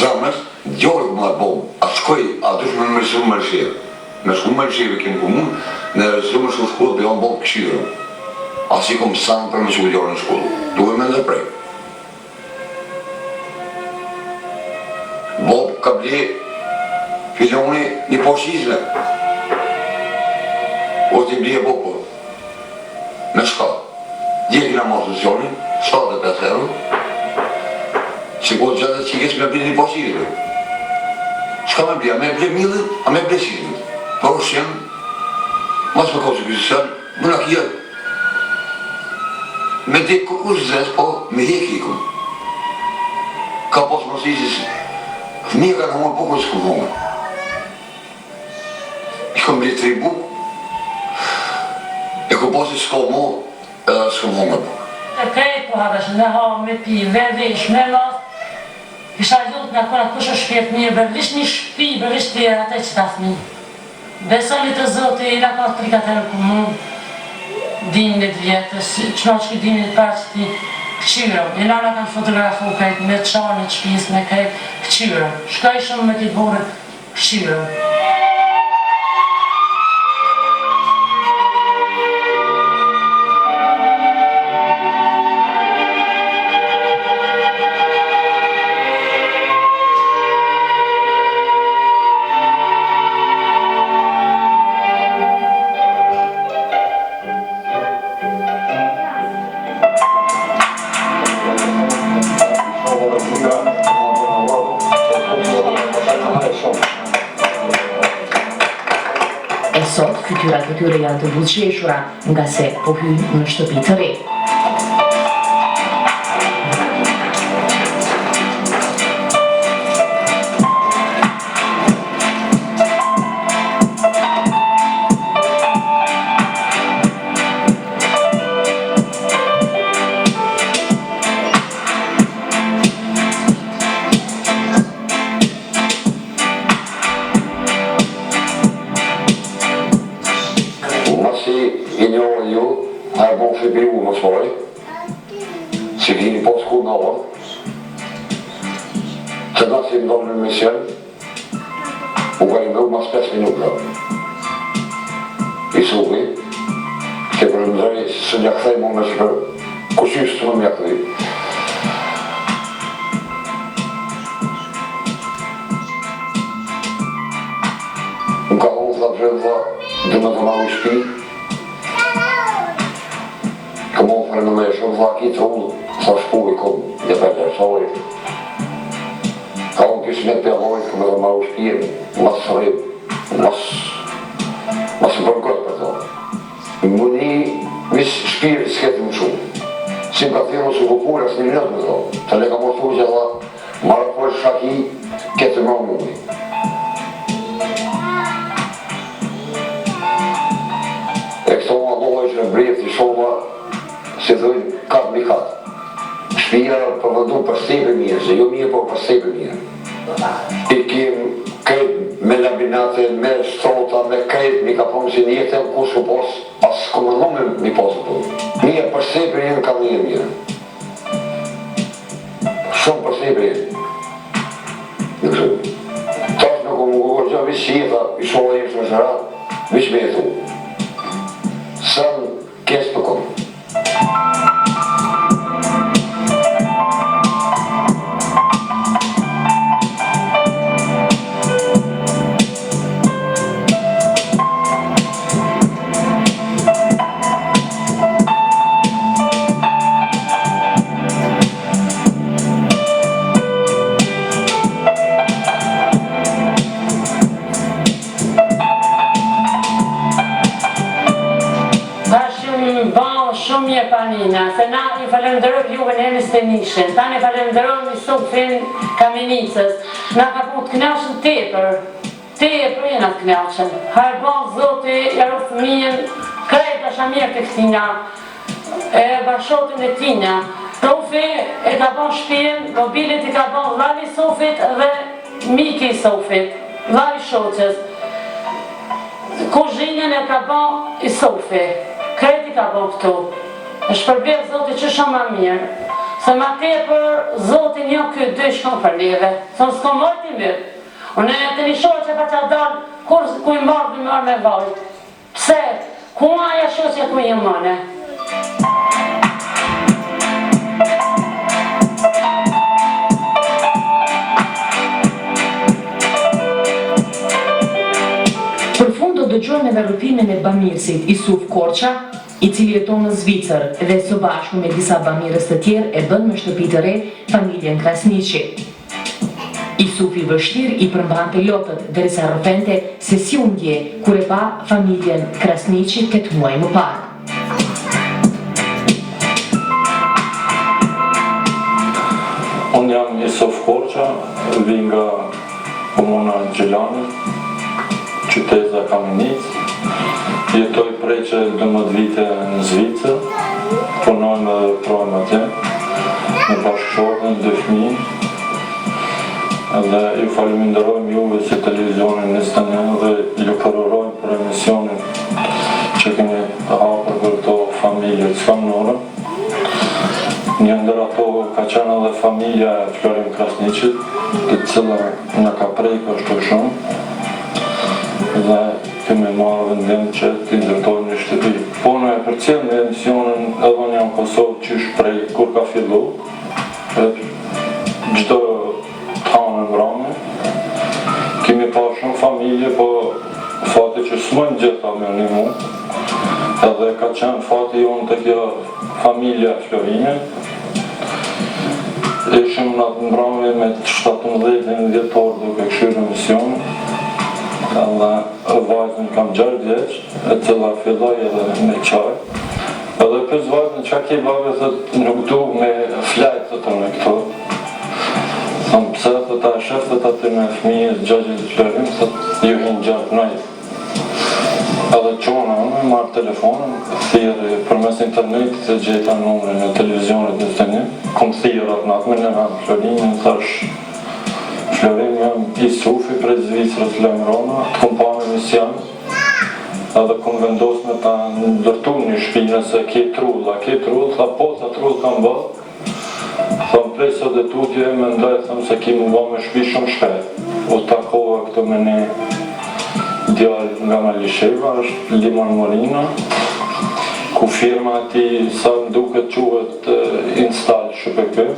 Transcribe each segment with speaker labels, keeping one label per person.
Speaker 1: Zamës, djorë më atë bomë, a shkoj, a dush me mërësu mërësheve. Me shku mërësheve kemë komunë, në rësu më shku shkollë, për janë bomë këshirë. Asi kom sanë për me shku djorë në shkollë. Duhe me dhe prej. Bob ka ble filoni një poshizme. O t'i ble bopo. Me shka. Dje kina marë socialin, 75 euro. Se ko gjatë që kesh me ble një poshizme. Shka me ble? A me ble millin, a me ble shizme. Për o shenë, mas me kosë kësë sënë, më në kia. Me dhe kush zes, po me hek i kun. Ka posë më si fëmija ka në hongë po kërë s'kom hongë. I kom ble 3 bukë, e kom posë s'kom mo, edhe s'kom hongë po.
Speaker 2: E krejt po hatash me ha, me pi, vesh, me las, isha ljut nga kona kush është shpjet mirë, bërvish një shpi, bërvish të atë që ta fmi. Besoni të zote, i la ka 3-4 komunë, dimnit vjetës, që ma që ki dimnit parë që ti këqyrëm. E nana kanë fotografu kajt me qanit shpis, me kajt këqyrëm. Shkaj shumë me këtë borë këqyrëm.
Speaker 3: Sot, fytyrat e tyre janë të buzëqeshura nga se po hyjnë në shtëpi të re.
Speaker 1: Se kini pas ku në orë, që na si ndonë në mision, u ka i mërë mas 5 minuta. I suhi, që për ndrej së njakëthej më në shpër, kushys të më njakëthej. Më ka honë tha të dhe, dhe me të ma u shpi, ka më ofre në me shumë tha ki të ullë, sa shpuvi kom, një për të shori. Ka unë kishë me të pjallojt, këmë edhe ma u shpijem, mas sërim, mas më përgët për të. Më një visë shpirë s'ketë më shumë. Si më ka thirë së kupur, asë një nëtë me të. Të le ka më thu që dha, marë për shaki, ketë më mundi. E këto më dojë që në brejtë i shoma, se dhujnë katë mi katë. Shpia përvëndu për sebe mirë, se jo mirë, por për sebe mirë. I kemë krejt me labinate, me strota, me krejt, mi ka përmë si njëtë e kush ku posë, asë këmë nëme mi posë të. Mirë për sebe njërë ka njërë mirë. Shumë për sebe njërë. Tash në këmë gërë gjë, vishë jeta, i shola jeshtë në shëratë, vishë me e thu. Sënë kesë për këmë.
Speaker 2: Se na i falenderojmë juve në Enis të Nishen, ta në falenderojmë i Sofin Kamenicës, na ka po të knaqën tepër jena të knaqën. Harbon Zoti, jaro fëmijën, krejta shamirë të këtina, e bashkotin e tina. Sofi e ka bon shpijen, mobilit i ka bon vlavi Sofit dhe miki Sofit, vlavi shoqës. Kuzhinën e ka bon i Sofi, krejt i ka bon këtu. E shpërbjef Zoti që shumë ma mirë. Se ma tepër Zotin jo këtë dy shkon për neve, se në s'ko mojt i mirë. Unë e të një shohë që pa që dalë, ku i marrë me vaj. Pse? Ku aja shohë që ku i mëne?
Speaker 3: Për fund do dëgjojmë edhe rrëfimin e bamirësit Isuf Korça, i cili jeton në Zvicër dhe së bashku me disa bamirës të tjerë e bën me shtëpi të re familjen Krasniqi. Isuf i vështirë i përmbante lotët derisa rrëfente se si u ndje kur e pa familjen Krasniqi 8 muaj më parë.
Speaker 4: Unë jam Isuf Korça, vi nga komuna Gjelani, qyteza Kamenic. Jetoj prej që 12 vite në Zvicër, punojmë dhe trojmë atje, me bashkëshortën, 2 fëmijë. Dhe ju faleminderojmë juve si televizionin 21 dhe ju përërojmë për emisionin që kemi hapur për këto familje të skamnore. Një ndër ato ka qenë edhe familja e Florin Krasniqit, të cila në ka prejkë ashtu shumë. Dhe kemi marrë vendim që t'i ndërtojmë një shtëpi. Po në e përcjell në emisionin edhe një në Kosovë qysh prej kur ka fillu, gjdo tanë në rame, kemi pa shumë familje, po fati që s'mojnë gjitha me një mu, edhe ka qenë fati jonë të kjo familja Florinit. Ishim në atë mbrame me 17 dhjetor duke këshirë emisionin. Edhe vajzën kam 6 vjeç, e cila filloj edhe me qaj. Edhe pës vajzën që ki bave thët nuk du me flajtë të të në këto. Thëmë pse të ta shefët aty me fëmijës Gjagjit Florin, thët ju hinë gjatë nëjtë. Edhe qona me marrë telefonën, thirë për mes internet të gjeta numrin e televizionit në të një. Kom thirë atë natë me në ramë Florin, thash Florin jam Isufi prej Zvicrës Lemrona, të kom pa me mision, edhe kom vendos me ta ndërtu një shpi nëse ke trull, a ke trull, tha po, sa trull kam bë, thëm prej së dhe tutje me ndaj, thëm se ki më bë me shpi shumë shpejt. U takova këto me një djallë nga Malisheva, është Limon Morina, ku firma ati sa më duket quhet Install SHPK.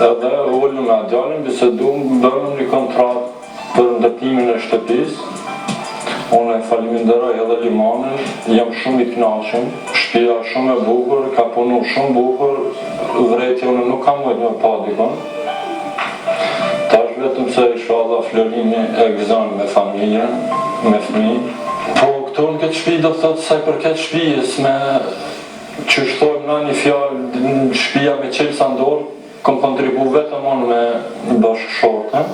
Speaker 4: Edhe ullëm me djallin, bisedum, bërëm një kontratë për ndërtimin e shtëpis. Unë e faleminderoj edhe Limonin, jam shumë i kënaqur, shtëpia shumë e bukur, ka punu shumë bukur, vrejtje unë nuk kam mujt me pa dikon. Tash vetëm se inshallah Florini e gëzon me familjen, me fëmijë. Po këtu në këtë shtëpi do të thotë sa i përket shtëpisë, me që shtojmë na një fjalë, shtëpia me qelsa ndorë, kom kontribu vetëm unë me bashkëshortën.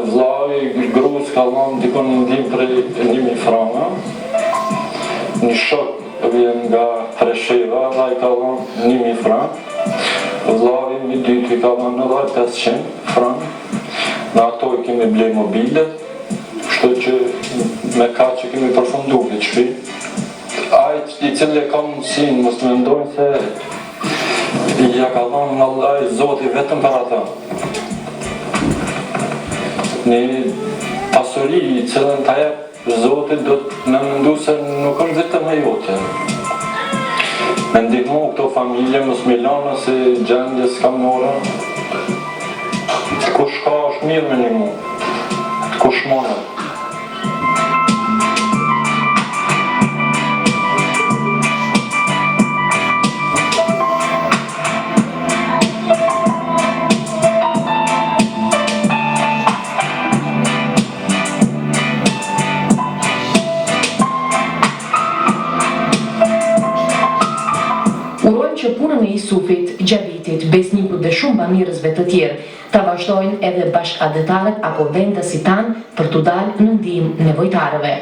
Speaker 4: Vllai grus ka dhënë dikon një ndim prej 1000 franga. Një shok vjen nga Presheva dhe ai ka dhënë 1000 franga. Vllai i dytë ka dhënë edhe 500 franga. Në ato i kemi blej mobilet, kështu që me ka që kemi përfundu këtë shtëpi. Ai i cili ka mundësinë, mos mendojnë se ja ka dhënë nga Allahi Zoti vetëm për ata. Një pasuri i cilën ta jep Zotit do të me mendu se nuk është vetëm e jote. Me ndihmu këto familje mos milana si gjendje skamnore. Kush ka është mirë me një mu, kush mone.
Speaker 3: Që punën e Isufit, Gjavitit, besnikut dhe shumë bamirësve të tjerë ta vazhdojnë edhe bashkëadetarët apo vendësit tanë për t'u dalë në ndihmë nevojtarëve.